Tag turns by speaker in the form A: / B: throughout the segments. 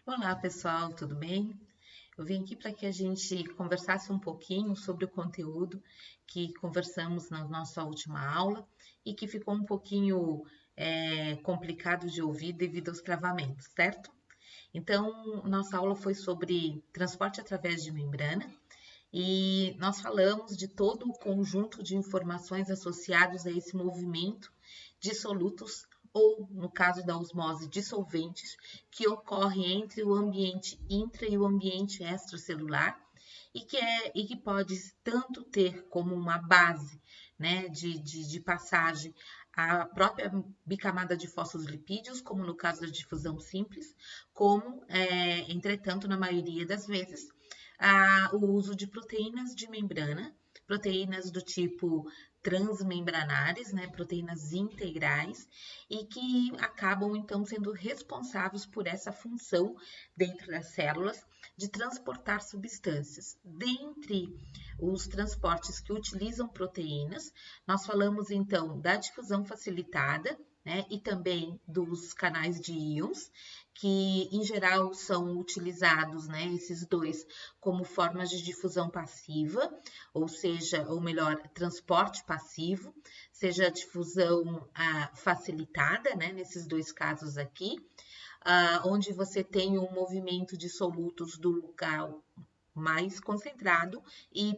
A: Olá, pessoal, tudo bem? Eu vim aqui para que a gente conversasse um pouquinho sobre o conteúdo que conversamos na nossa última aula e que ficou um pouquinho complicado de ouvir devido aos travamentos, certo? Então, nossa aula foi sobre transporte através de membrana e nós falamos de todo o conjunto de informações associados a esse movimento de solutos ou, no caso da osmose, dissolventes, que ocorre entre o ambiente intra e o ambiente extracelular e que pode tanto ter como uma base, né, de passagem a própria bicamada de fosfolipídios, como no caso da difusão simples, como, entretanto, na maioria das vezes, o uso de proteínas de membrana, proteínas do tipo transmembranares, né, proteínas integrais, e que acabam então sendo responsáveis por essa função dentro das células de transportar substâncias. Dentre os transportes que utilizam proteínas, nós falamos então da difusão facilitada, né, e também dos canais de íons, que em geral são utilizados, né, esses dois, como formas de difusão passiva, ou seja, ou melhor, transporte passivo, seja a difusão facilitada, né, nesses dois casos aqui, onde você tem um movimento de solutos do local mais concentrado e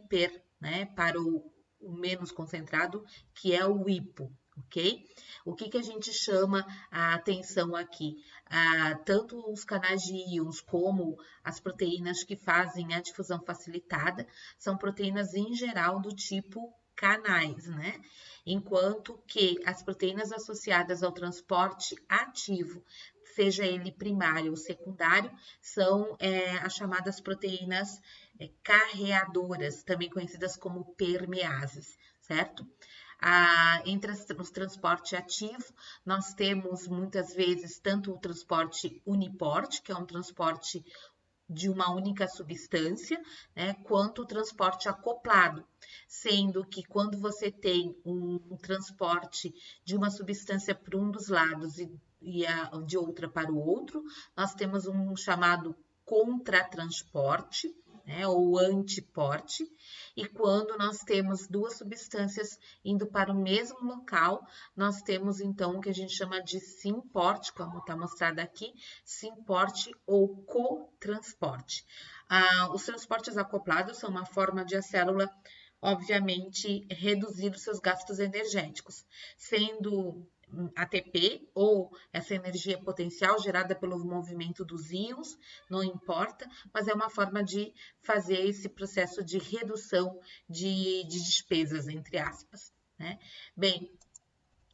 A: né, para o menos concentrado, que é o hipo, ok? O que a gente chama a atenção aqui? Tanto os canais de íons como as proteínas que fazem a difusão facilitada são proteínas em geral do tipo canais, né? Enquanto que as proteínas associadas ao transporte ativo, seja ele primário ou secundário, são as chamadas proteínas carreadoras, também conhecidas como permeases, certo? Entre os transporte ativo, nós temos muitas vezes tanto o transporte uniporte, que é um transporte de uma única substância, né, quanto o transporte acoplado, sendo que quando você tem um transporte de uma substância para um dos lados e de outra para o outro, nós temos um chamado contratransporte, né, ou antiporte, e quando nós temos duas substâncias indo para o mesmo local, nós temos então o que a gente chama de simporte, como está mostrado aqui, simporte ou cotransporte. Os transportes acoplados são uma forma de a célula, obviamente, reduzir os seus gastos energéticos, sendo ATP ou essa energia potencial gerada pelo movimento dos íons, não importa, mas é uma forma de fazer esse processo de redução de despesas, entre aspas, né? Bem,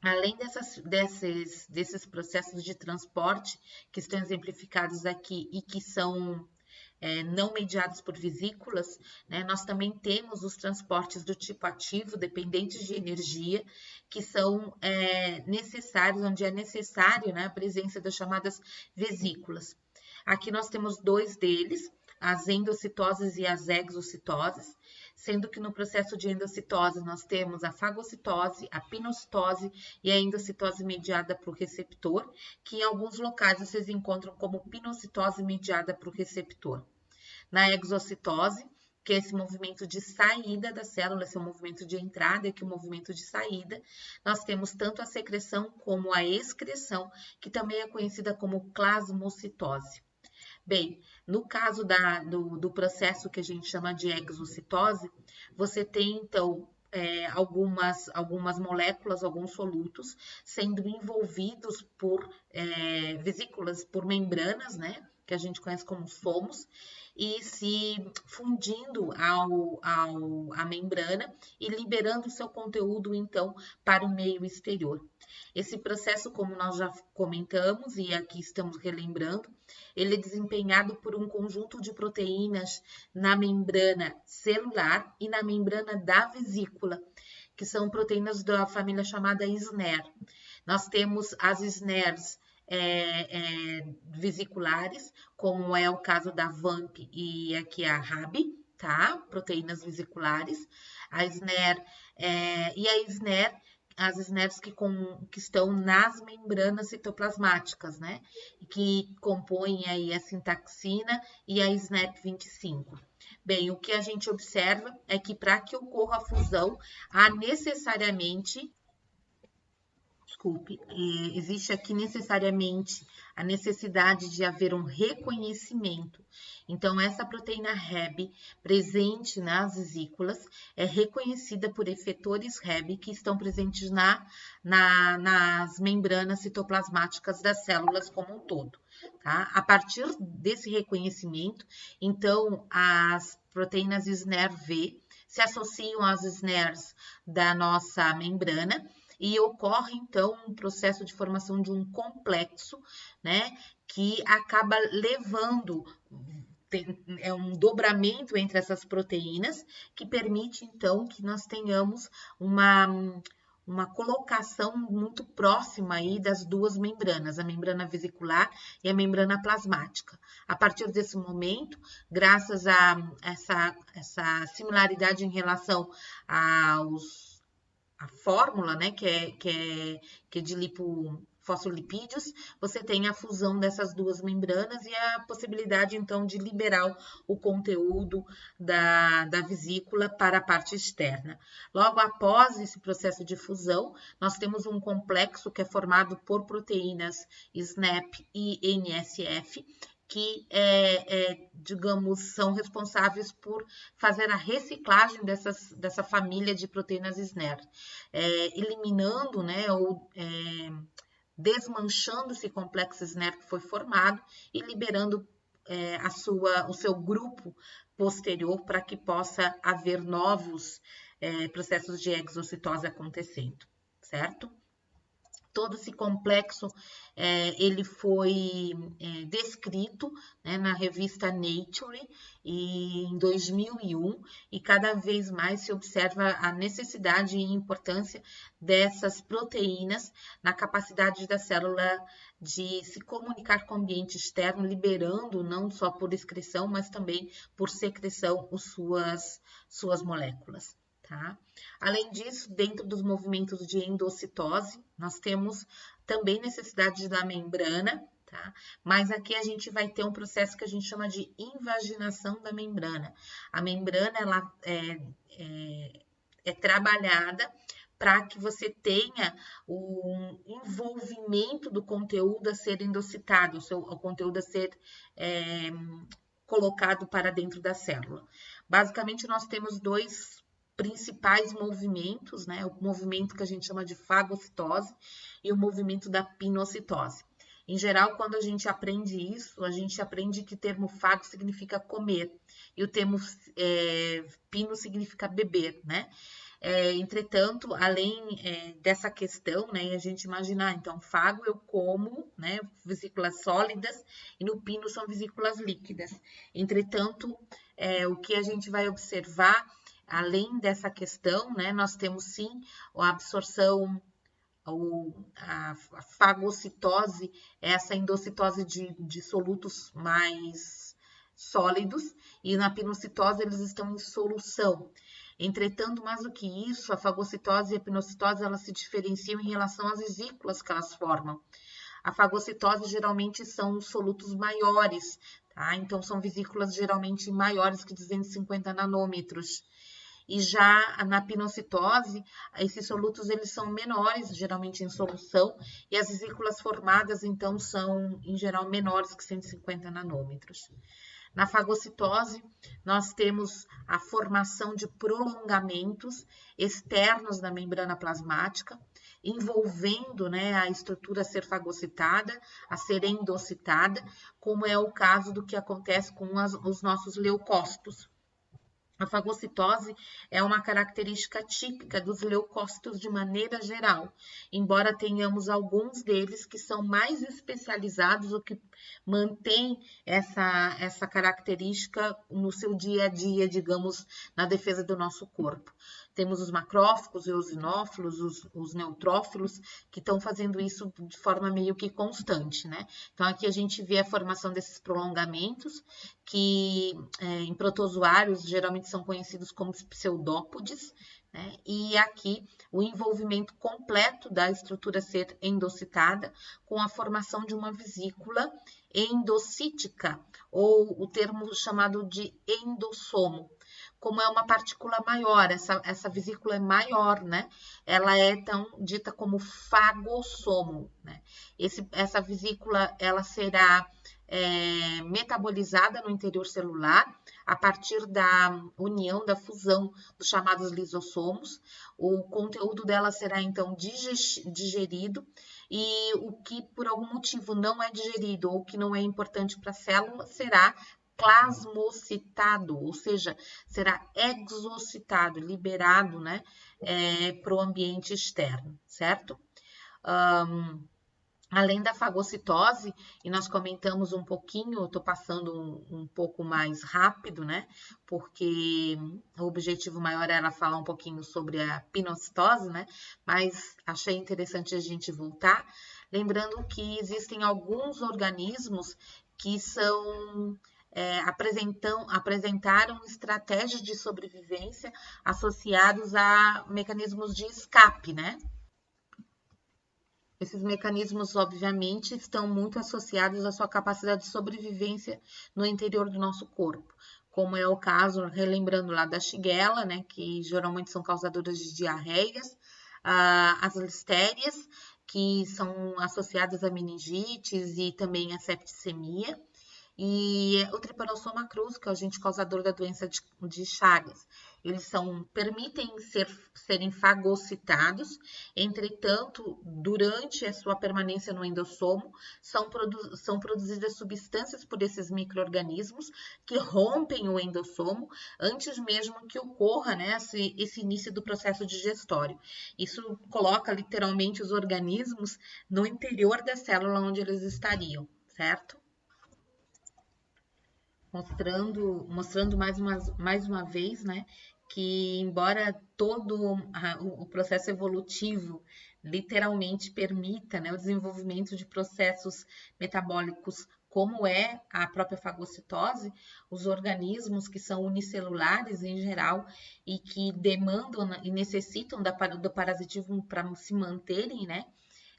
A: além desses processos de transporte que estão exemplificados aqui e que são não mediados por vesículas, né, nós também temos os transportes do tipo ativo, dependentes de energia, que são necessários, onde é necessário, né, a presença das chamadas vesículas. Aqui nós temos dois deles, as endocitoses e as exocitoses, sendo que no processo de endocitose nós temos a fagocitose, a pinocitose e a endocitose mediada por receptor, que em alguns locais vocês encontram como pinocitose mediada por receptor. Na exocitose, que é esse movimento de saída da célula, esse é o movimento de entrada e aqui o movimento de saída, nós temos tanto a secreção como a excreção, que também é conhecida como plasmocitose. Bem, no caso do processo que a gente chama de exocitose, você tem então algumas moléculas, alguns solutos sendo envolvidos por vesículas, por membranas, né? Que a gente conhece como fomos, e se fundindo à membrana e liberando o seu conteúdo, então, para o meio exterior. Esse processo, como nós já comentamos, e aqui estamos relembrando, ele é desempenhado por um conjunto de proteínas na membrana celular e na membrana da vesícula, que são proteínas da família chamada SNER. Nós temos as SNERs vesiculares, como é o caso da VAMP e aqui a RAB, tá? Proteínas vesiculares. A SNER e a SNER as SNERs que estão nas membranas citoplasmáticas, né? Que compõem aí a sintaxina e a SNEP25. Bem, o que a gente observa é que para que ocorra a fusão, há necessariamente, existe aqui necessariamente a necessidade de haver um reconhecimento. Então, essa proteína Rheb presente nas vesículas é reconhecida por efetores Rheb que estão presentes nas membranas citoplasmáticas das células como um todo. Tá? A partir desse reconhecimento, então, as proteínas SNER-V se associam às SNERs da nossa membrana e ocorre, então, um processo de formação de um complexo, né, que acaba levando, é um dobramento entre essas proteínas, que permite, então, que nós tenhamos uma colocação muito próxima aí das duas membranas, a membrana vesicular e a membrana plasmática. A partir desse momento, graças a essa similaridade em relação a fórmula, né, que é de lipofosfolipídios, você tem a fusão dessas duas membranas e a possibilidade, então, de liberar o conteúdo da vesícula para a parte externa. Logo após esse processo de fusão, nós temos um complexo que é formado por proteínas SNAP e NSF, que, digamos, são responsáveis por fazer a reciclagem dessa família de proteínas SNER, eliminando, né, ou desmanchando esse complexo SNER que foi formado e liberando o seu grupo posterior para que possa haver novos processos de exocitose acontecendo, certo? Todo esse complexo, ele foi descrito, né, na revista Nature em 2001, e cada vez mais se observa a necessidade e importância dessas proteínas na capacidade da célula de se comunicar com o ambiente externo, liberando não só por excreção, mas também por secreção suas moléculas. Tá? Além disso, dentro dos movimentos de endocitose, nós temos também necessidade da membrana, tá? Mas aqui a gente vai ter um processo que a gente chama de invaginação da membrana. A membrana, ela é trabalhada para que você tenha o envolvimento do conteúdo a ser endocitado, o conteúdo a ser colocado para dentro da célula. Basicamente, nós temos dois principais movimentos, né? O movimento que a gente chama de fagocitose e o movimento da pinocitose. Em geral, quando a gente aprende isso, a gente aprende que o termo fago significa comer e o termo pino significa beber, né? Entretanto, além dessa questão, né, a gente imaginar, então, fago eu como, né, vesículas sólidas, e no pino são vesículas líquidas. Entretanto, o que a gente vai observar, além dessa questão, né, nós temos sim a absorção, a fagocitose, essa endocitose de solutos mais sólidos, e na pinocitose eles estão em solução. Entretanto, mais do que isso, a fagocitose e a pinocitose, elas se diferenciam em relação às vesículas que elas formam. A fagocitose geralmente são solutos maiores, tá? Então, são vesículas geralmente maiores que 250 nanômetros. E já na pinocitose, esses solutos eles são menores, geralmente em solução, e as vesículas formadas, então, são, em geral, menores que 150 nanômetros. Na fagocitose, nós temos a formação de prolongamentos externos da membrana plasmática, envolvendo, né, a estrutura a ser fagocitada, a ser endocitada, como é o caso do que acontece com os nossos leucócitos. A fagocitose é uma característica típica dos leucócitos de maneira geral, embora tenhamos alguns deles que são mais especializados ou que mantêm essa característica no seu dia a dia, digamos, na defesa do nosso corpo. Temos os macrófagos, os eosinófilos, os neutrófilos, que estão fazendo isso de forma meio que constante, né? Então, aqui a gente vê a formação desses prolongamentos, que em protozoários geralmente são conhecidos como pseudópodes, né? E aqui o envolvimento completo da estrutura ser endocitada com a formação de uma vesícula endocítica, ou o termo chamado de endossomo. Como é uma partícula maior, essa vesícula é maior, né? Ela é então dita como fagossomo, né? Essa vesícula, ela será metabolizada no interior celular a partir da união, da fusão dos chamados lisossomos. O conteúdo dela será então digerido, e o que por algum motivo não é digerido ou que não é importante para a célula será plasmocitado, ou seja, será exocitado, liberado, né, para o ambiente externo, certo? Além da fagocitose, e nós comentamos um pouquinho, eu estou passando um pouco mais rápido, né? Porque o objetivo maior era falar um pouquinho sobre a pinocitose, né? Mas achei interessante a gente voltar, lembrando que existem alguns organismos que apresentaram estratégias de sobrevivência associados a mecanismos de escape, né? Esses mecanismos, obviamente, estão muito associados à sua capacidade de sobrevivência no interior do nosso corpo, como é o caso, relembrando lá da Shigella, né, que geralmente são causadoras de diarreias, as listérias, que são associadas a meningites e também a septicemia, e o Trypanosoma cruzi, que é o agente causador da doença de Chagas. Eles permitem serem fagocitados, entretanto, durante a sua permanência no endossomo, são produzidas substâncias por esses micro-organismos que rompem o endossomo antes mesmo que ocorra, né, esse início do processo digestório. Isso coloca literalmente os organismos no interior da célula onde eles estariam, certo? Mostrando mais uma vez, né, que embora todo o processo evolutivo literalmente permita, né, o desenvolvimento de processos metabólicos como é a própria fagocitose, os organismos que são unicelulares em geral e que demandam e necessitam do parasitismo para se manterem, né,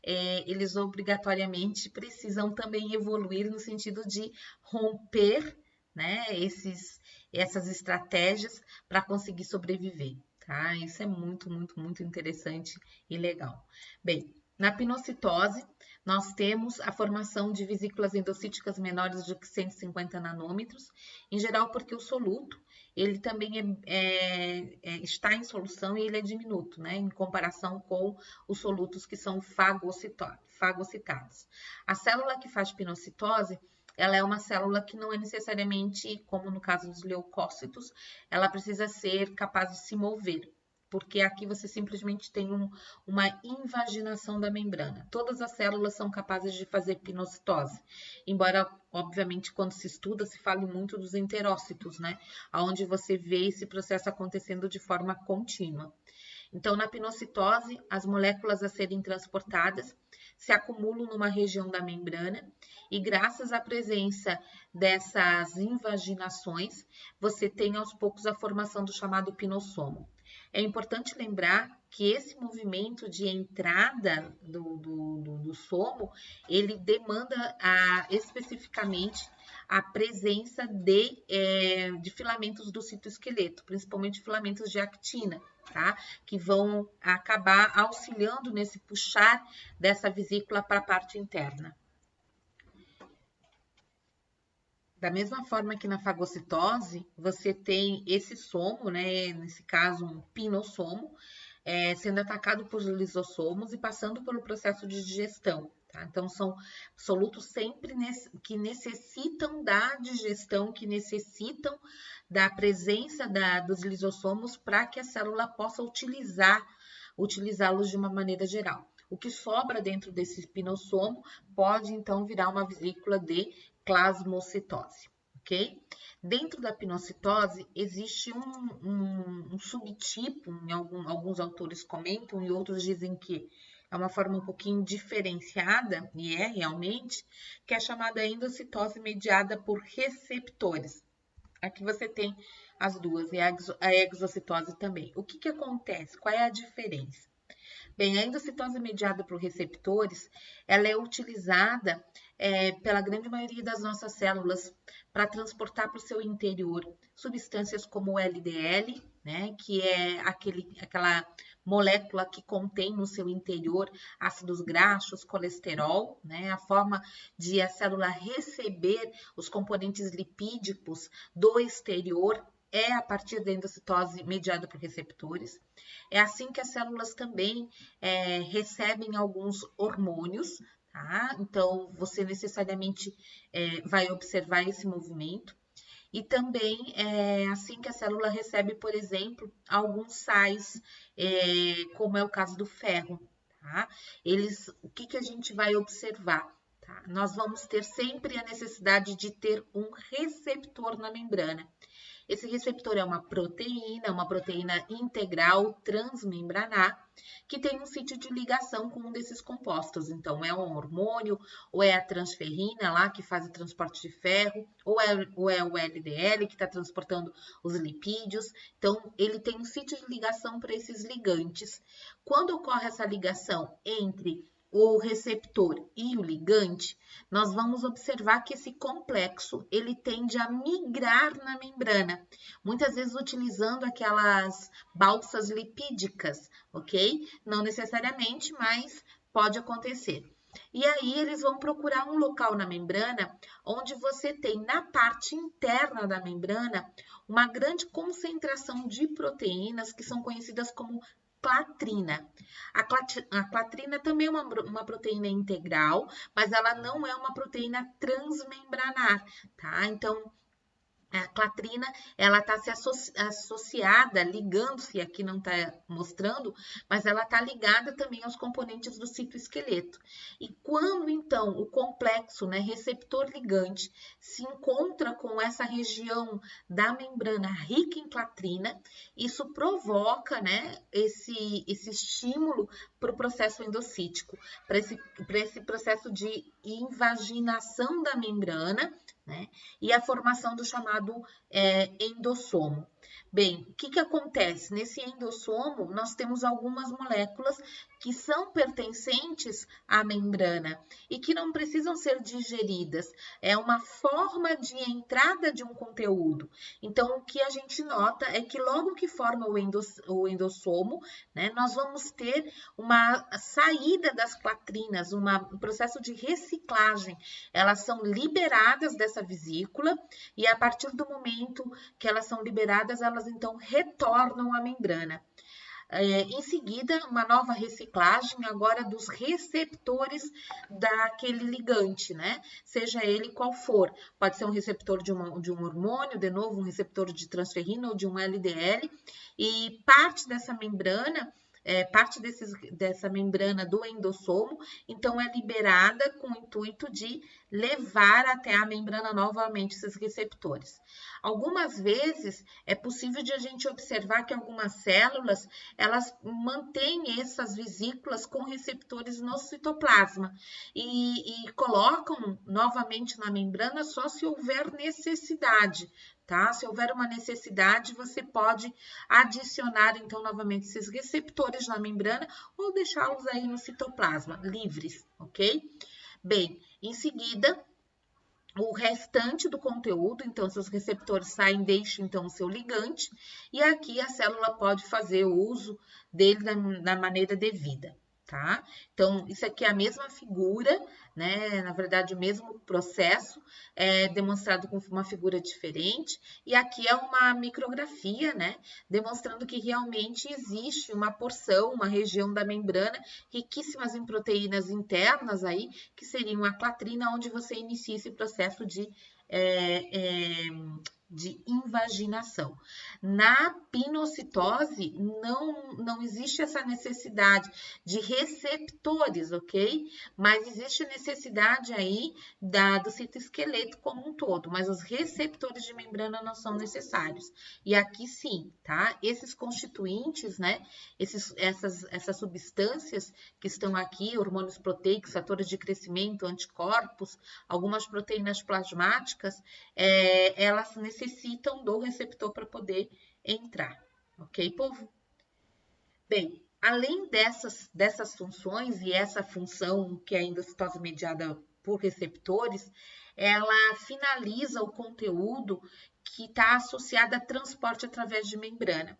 A: eles obrigatoriamente precisam também evoluir no sentido de romper, né, essas estratégias para conseguir sobreviver, tá? Isso é muito, muito, muito interessante e legal. Bem, na pinocitose, nós temos a formação de vesículas endocíticas menores do que 150 nanômetros, em geral porque o soluto, ele também está em solução e ele é diminuto, né, em comparação com os solutos que são fagocitados. A célula que faz pinocitose, ela é uma célula que não é necessariamente, como no caso dos leucócitos, ela precisa ser capaz de se mover, porque aqui você simplesmente tem uma invaginação da membrana. Todas as células são capazes de fazer pinocitose, embora, obviamente, quando se estuda, se fale muito dos enterócitos, né? Onde você vê esse processo acontecendo de forma contínua. Então, na pinocitose, as moléculas a serem transportadas se acumulam numa região da membrana e graças à presença dessas invaginações, você tem aos poucos a formação do chamado pinossomo. É importante lembrar que esse movimento de entrada do somo, ele demanda especificamente a presença de filamentos do citoesqueleto, principalmente filamentos de actina, tá? Que vão acabar auxiliando nesse puxar dessa vesícula para a parte interna. Da mesma forma que na fagocitose, você tem esse somo, né, nesse caso um pinossomo, sendo atacado por lisossomos e passando pelo processo de digestão. Tá? Então, são solutos sempre que necessitam da digestão, que necessitam da presença dos lisossomos para que a célula possa utilizá-los de uma maneira geral. O que sobra dentro desse pinossomo pode, então, virar uma vesícula de plasmocitose, ok? Dentro da pinocitose, existe um subtipo, alguns autores comentam e outros dizem que é uma forma um pouquinho diferenciada, e é realmente, que é chamada endocitose mediada por receptores. Aqui você tem as duas, e a exocitose também. O que acontece? Qual é a diferença? Bem, a endocitose mediada por receptores, ela é utilizada pela grande maioria das nossas células para transportar para o seu interior substâncias como o LDL, né, que é aquela molécula que contém no seu interior ácidos graxos, colesterol, né, a forma de a célula receber os componentes lipídicos do exterior é a partir da endocitose mediada por receptores. É assim que as células também recebem alguns hormônios, tá? Então, você necessariamente vai observar esse movimento. E também é assim que a célula recebe, por exemplo, alguns sais, como é o caso do ferro, tá? O que a gente vai observar? Tá? Nós vamos ter sempre a necessidade de ter um receptor na membrana. Esse receptor é uma proteína integral transmembranar, que tem um sítio de ligação com um desses compostos. Então, é um hormônio, ou é a transferrina lá, que faz o transporte de ferro, ou é o LDL, que está transportando os lipídios. Então, ele tem um sítio de ligação para esses ligantes. Quando ocorre essa ligação entre o receptor e o ligante, nós vamos observar que esse complexo ele tende a migrar na membrana, muitas vezes utilizando aquelas balsas lipídicas, ok? Não necessariamente, mas pode acontecer. E aí eles vão procurar um local na membrana onde você tem na parte interna da membrana uma grande concentração de proteínas que são conhecidas como clatrina. A clatrina também é uma proteína integral, mas ela não é uma proteína transmembranar, tá? Então, a clatrina, ela está associada, ligando-se, aqui não está mostrando, mas ela está ligada também aos componentes do citoesqueleto. E quando, então, o complexo, né, receptor-ligante, se encontra com essa região da membrana rica em clatrina, isso provoca, né, esse estímulo para o processo endocítico, para esse processo de invaginação da membrana, né? E a formação do chamado endossomo. Bem, o que acontece? Nesse endossomo, nós temos algumas moléculas que são pertencentes à membrana e que não precisam ser digeridas. É uma forma de entrada de um conteúdo. Então, o que a gente nota é que logo que forma o endossomo, né, nós vamos ter uma saída das clatrinas, um processo de reciclagem. Elas são liberadas dessa vesícula e a partir do momento que elas são liberadas, elas então retornam à membrana. Em seguida, uma nova reciclagem agora dos receptores daquele ligante, né? Seja ele qual for. Pode ser um receptor de um hormônio, de novo, um receptor de transferrina ou de um LDL, e parte dessa membrana dessa membrana do endossomo, então é liberada com o intuito de levar até a membrana novamente esses receptores. Algumas vezes é possível de a gente observar que algumas células elas mantêm essas vesículas com receptores no citoplasma e colocam novamente na membrana só se houver necessidade. Tá? Se houver uma necessidade, você pode adicionar, então, novamente esses receptores na membrana ou deixá-los aí no citoplasma, livres, ok? Bem, em seguida, o restante do conteúdo, então, seus receptores saem, deixam, então, o seu ligante, e aqui a célula pode fazer o uso dele da maneira devida. Tá? Então, isso aqui é a mesma figura, né? Na verdade, o mesmo processo, demonstrado com uma figura diferente. E aqui é uma micrografia, né? Demonstrando que realmente existe uma porção, uma região da membrana riquíssimas em proteínas internas aí, que seriam a clatrina, onde você inicia esse processo de invaginação. Na pinocitose, não existe essa necessidade de receptores, ok? Mas existe a necessidade aí do citoesqueleto como um todo, mas os receptores de membrana não são necessários. E aqui sim, tá? Esses constituintes, né? Essas substâncias que estão aqui, hormônios proteicos, fatores de crescimento, anticorpos, algumas proteínas plasmáticas, elas necessitam necessitam do receptor para poder entrar. Ok, povo? Bem, além dessas funções, e essa função que ainda está mediada por receptores, ela finaliza o conteúdo que está associado a transporte através de membrana.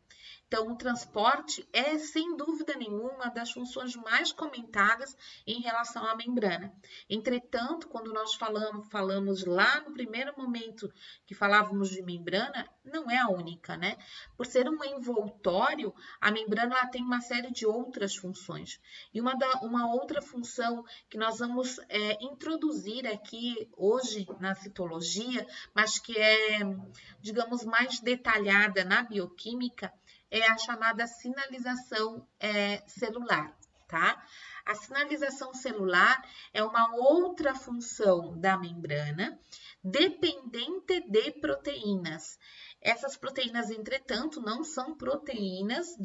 A: Então, o transporte é, sem dúvida nenhuma, uma das funções mais comentadas em relação à membrana. Entretanto, quando nós falamos lá no primeiro momento que falávamos de membrana, não é a única, né? Por ser um envoltório, a membrana ela tem uma série de outras funções. E uma outra função que nós vamos introduzir aqui hoje na citologia, mas que é, digamos, mais detalhada na bioquímica, é a chamada sinalização celular, tá? A sinalização celular é uma outra função da membrana, dependente de proteínas. Essas proteínas, entretanto, não são proteínas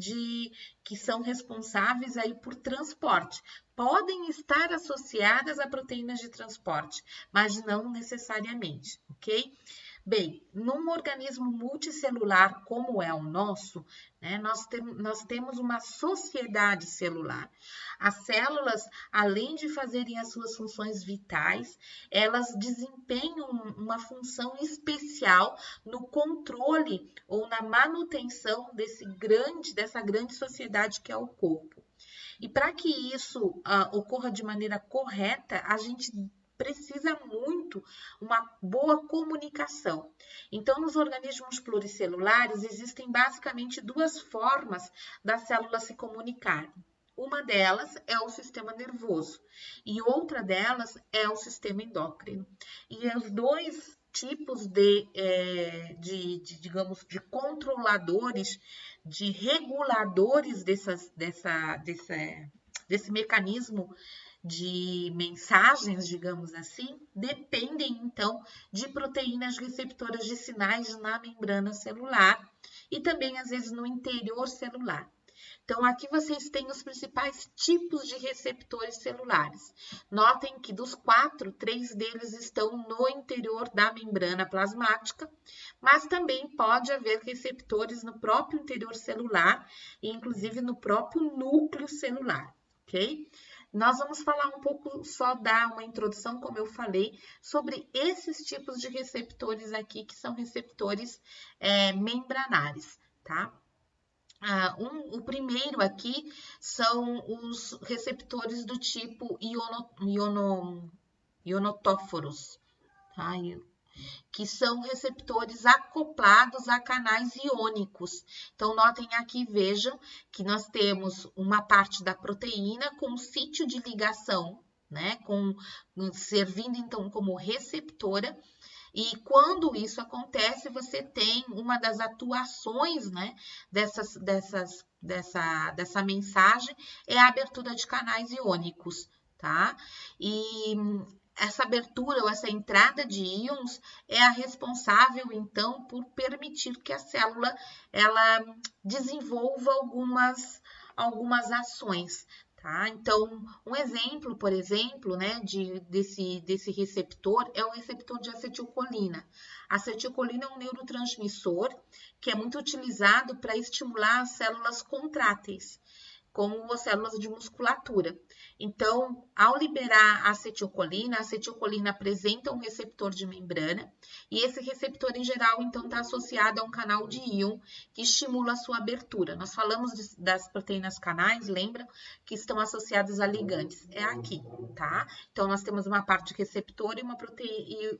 A: que são responsáveis aí por transporte. Podem estar associadas a proteínas de transporte, mas não necessariamente, ok? Bem, num organismo multicelular como é o nosso, né, nós temos uma sociedade celular. As células, além de fazerem as suas funções vitais, elas desempenham uma função especial no controle ou na manutenção dessa grande sociedade que é o corpo. E para que isso ocorra de maneira correta, a gente precisa muito uma boa comunicação. Então, nos organismos pluricelulares, existem basicamente duas formas das células se comunicarem. Uma delas é o sistema nervoso e outra delas é o sistema endócrino. E os dois tipos digamos, de controladores, de reguladores desse mecanismo de mensagens, digamos assim, dependem, então, de proteínas receptoras de sinais na membrana celular e também, às vezes, no interior celular. Então, aqui vocês têm os principais tipos de receptores celulares. Notem que dos 4, 3 deles estão no interior da membrana plasmática, mas também pode haver receptores no próprio interior celular e, inclusive, no próprio núcleo celular, ok? Nós vamos falar um pouco, só dar uma introdução, como eu falei, sobre esses tipos de receptores aqui, que são receptores membranares, tá? O primeiro aqui são os receptores do tipo ionotóforos, tá? Que são receptores acoplados a canais iônicos. Então, notem aqui, vejam que nós temos uma parte da proteína com sítio de ligação, né? Servindo, então, como receptora. E quando isso acontece, você tem uma das atuações, né, dessa mensagem é a abertura de canais iônicos, tá? E essa abertura ou essa entrada de íons é a responsável, então, por permitir que a célula ela desenvolva algumas ações. Tá? Então, um exemplo, por exemplo, né, desse receptor é o receptor de acetilcolina. A acetilcolina é um neurotransmissor que é muito utilizado para estimular as células contráteis, como as células de musculatura. Então, ao liberar a acetilcolina apresenta um receptor de membrana, e esse receptor, em geral, então, está associado a um canal de íon que estimula a sua abertura. Nós falamos das proteínas canais, lembra? Que estão associadas a ligantes. É aqui, tá? Então, nós temos uma parte de receptor e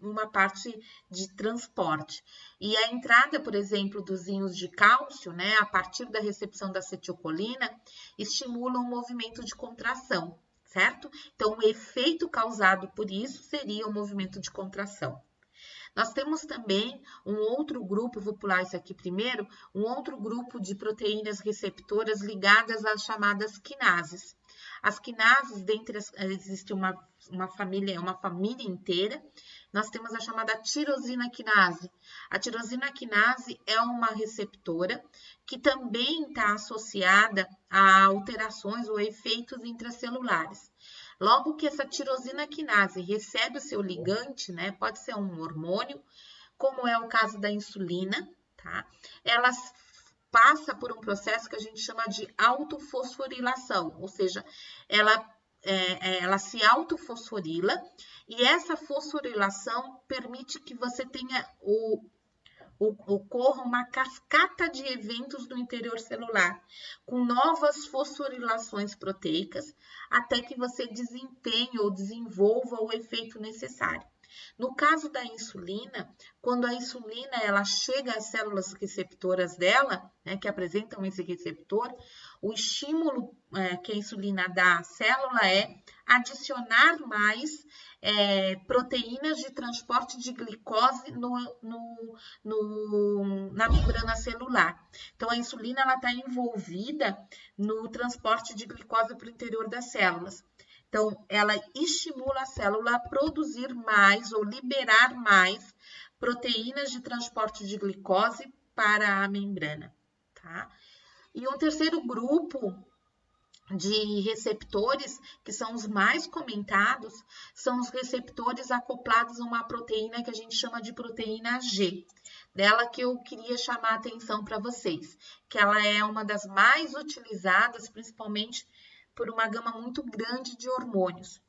A: uma parte de transporte. E a entrada, por exemplo, dos íons de cálcio, né, a partir da recepção da acetilcolina, estimula um movimento de contração, certo? Então, o efeito causado por isso seria o movimento de contração. Nós temos também um outro grupo, vou pular isso aqui primeiro, um outro grupo de proteínas receptoras ligadas às chamadas quinases. As quinases, existe uma família inteira. Nós temos a chamada tirosina quinase. A tirosina quinase é uma receptora que também está associada a alterações ou efeitos intracelulares. Logo que essa tirosina quinase recebe o seu ligante, né, pode ser um hormônio, como é o caso da insulina, tá? Ela passa por um processo que a gente chama de autofosforilação, ou seja, ela se autofosforila e essa fosforilação permite que você tenha ocorra uma cascata de eventos no interior celular, com novas fosforilações proteicas, até que você desempenhe ou desenvolva o efeito necessário. No caso da insulina, quando a insulina ela chega às células receptoras dela, né, que apresentam esse receptor, o estímulo que a insulina dá à célula é adicionar mais proteínas de transporte de glicose na membrana celular. Então, a insulina está envolvida no transporte de glicose para o interior das células. Então, ela estimula a célula a produzir mais ou liberar mais proteínas de transporte de glicose para a membrana, tá? E um terceiro grupo de receptores, que são os mais comentados, são os receptores acoplados a uma proteína que a gente chama de proteína G. Dela que eu queria chamar a atenção para vocês, que ela é uma das mais utilizadas, principalmente por uma gama muito grande de hormônios.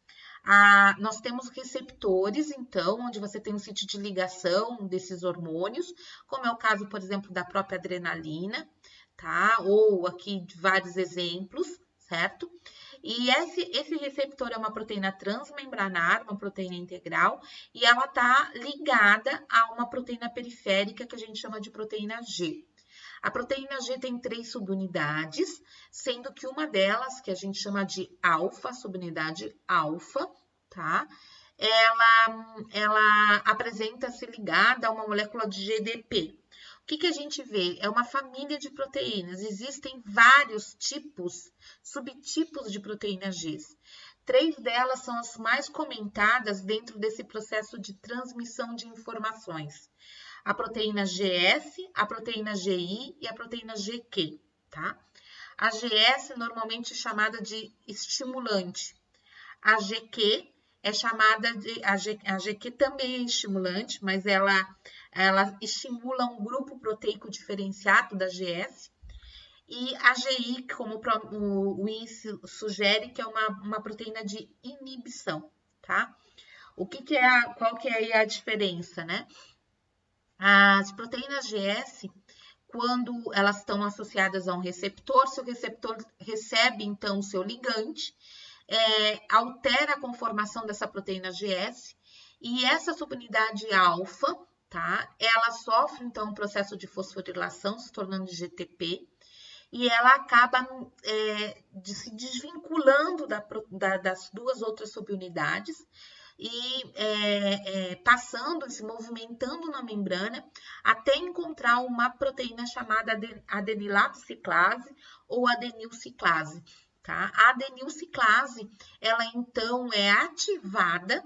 A: Nós temos receptores, então, onde você tem um sítio de ligação desses hormônios, como é o caso, por exemplo, da própria adrenalina, tá? Ou aqui de vários exemplos, certo? E esse receptor é uma proteína transmembranar, uma proteína integral, e ela está ligada a uma proteína periférica que a gente chama de proteína G. A proteína G tem 3 subunidades, sendo que uma delas, que a gente chama de alfa, subunidade alfa, tá? Ela apresenta-se ligada a uma molécula de GDP. O que a gente vê? É uma família de proteínas. Existem vários subtipos de proteínas G. 3 delas são as mais comentadas dentro desse processo de transmissão de informações. A proteína GS, a proteína GI e a proteína GQ, tá? A GS normalmente é chamada de estimulante. A GQ é chamada de... A GQ também é estimulante, mas ela estimula um grupo proteico diferenciado da GS. E a GI, como o índice sugere, que é uma proteína de inibição, tá? Qual que é a diferença, né? As proteínas GS, quando elas estão associadas a um receptor, se o receptor recebe, então, o seu ligante, altera a conformação dessa proteína GS, e essa subunidade alfa, tá? Ela sofre, então, um processo de fosforilação, se tornando GTP, e ela acaba se desvinculando das 2 outras subunidades, e passando, se movimentando na membrana, até encontrar uma proteína chamada adenilato ciclase ou adenilciclase, tá? A adenilciclase, ela então é ativada,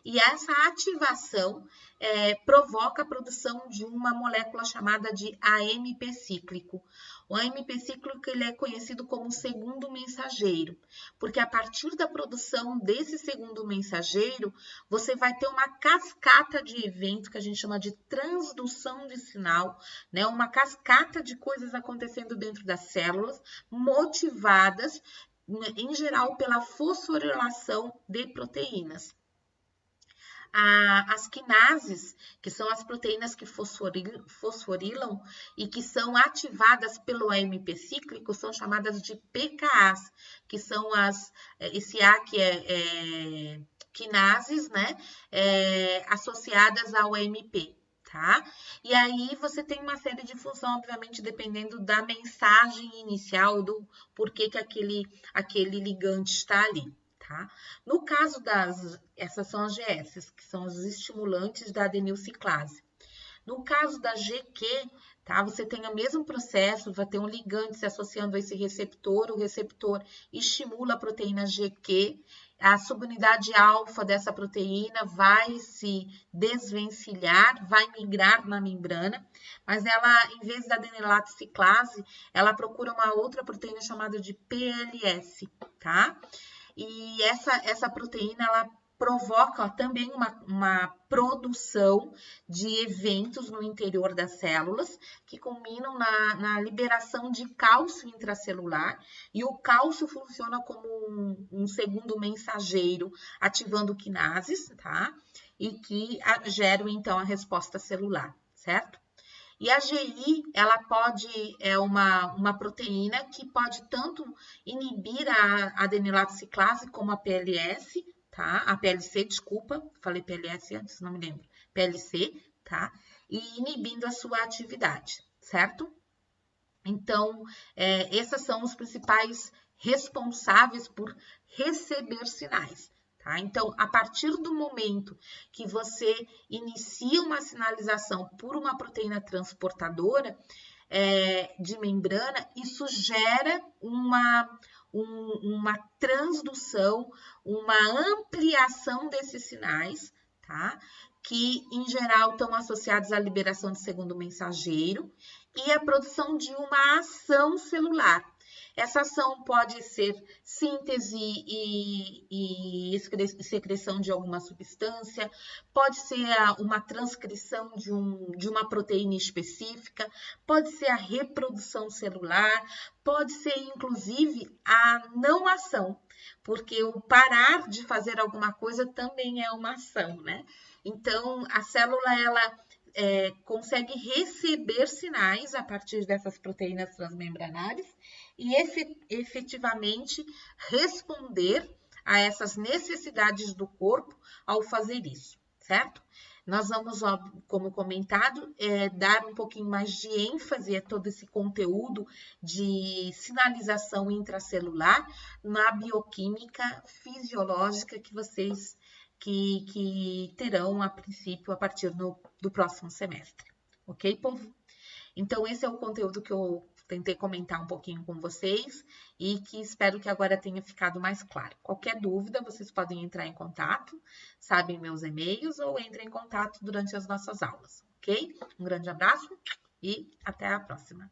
A: e essa ativação provoca a produção de uma molécula chamada de AMP cíclico. O AMP cíclico ele é conhecido como segundo mensageiro, porque a partir da produção desse segundo mensageiro, você vai ter uma cascata de eventos que a gente chama de transdução de sinal, né? Uma cascata de coisas acontecendo dentro das células, motivadas, em geral, pela fosforilação de proteínas. As quinases, que são as proteínas que fosforilam e que são ativadas pelo AMP cíclico, são chamadas de PKAs, que são esse A que é quinases, né, associadas ao AMP, tá? E aí você tem uma série de funções, obviamente, dependendo da mensagem inicial, do porquê que aquele ligante está ali. Tá? No caso essas são as GS, que são os estimulantes da adenilciclase. No caso da GQ, tá? Você tem o mesmo processo, vai ter um ligante se associando a esse receptor, o receptor estimula a proteína GQ, a subunidade alfa dessa proteína vai se desvencilhar, vai migrar na membrana, mas ela, em vez da adenilato ciclase, ela procura uma outra proteína chamada de PLS, tá? E essa proteína, ela provoca também uma produção de eventos no interior das células que culminam na liberação de cálcio intracelular, e o cálcio funciona como um segundo mensageiro, ativando quinases, tá? E que geram, então, a resposta celular, certo? E a GI, ela é uma proteína que pode tanto inibir a adenilato ciclase como a PLS, tá? A PLC, desculpa, falei PLS antes, não me lembro. PLC, tá? E inibindo a sua atividade, certo? Então, esses são os principais responsáveis por receber sinais. Tá? Então, a partir do momento que você inicia uma sinalização por uma proteína transportadora de membrana, isso gera uma transdução, uma ampliação desses sinais, tá? Que em geral estão associados à liberação de segundo mensageiro e a produção de uma ação celular. Essa ação pode ser síntese e secreção de alguma substância, pode ser uma transcrição de uma proteína específica, pode ser a reprodução celular, pode ser inclusive a não ação, porque o parar de fazer alguma coisa também é uma ação, né? Então, a célula, ela consegue receber sinais a partir dessas proteínas transmembranares e efetivamente responder a essas necessidades do corpo ao fazer isso, certo? Nós vamos, como comentado, dar um pouquinho mais de ênfase a todo esse conteúdo de sinalização intracelular na bioquímica fisiológica que vocês que terão, a princípio, a partir do próximo semestre. Ok, povo? Então, esse é o conteúdo que eu tentei comentar um pouquinho com vocês e que espero que agora tenha ficado mais claro. Qualquer dúvida, vocês podem entrar em contato, sabem meus e-mails, ou entrem em contato durante as nossas aulas, ok? Um grande abraço e até a próxima.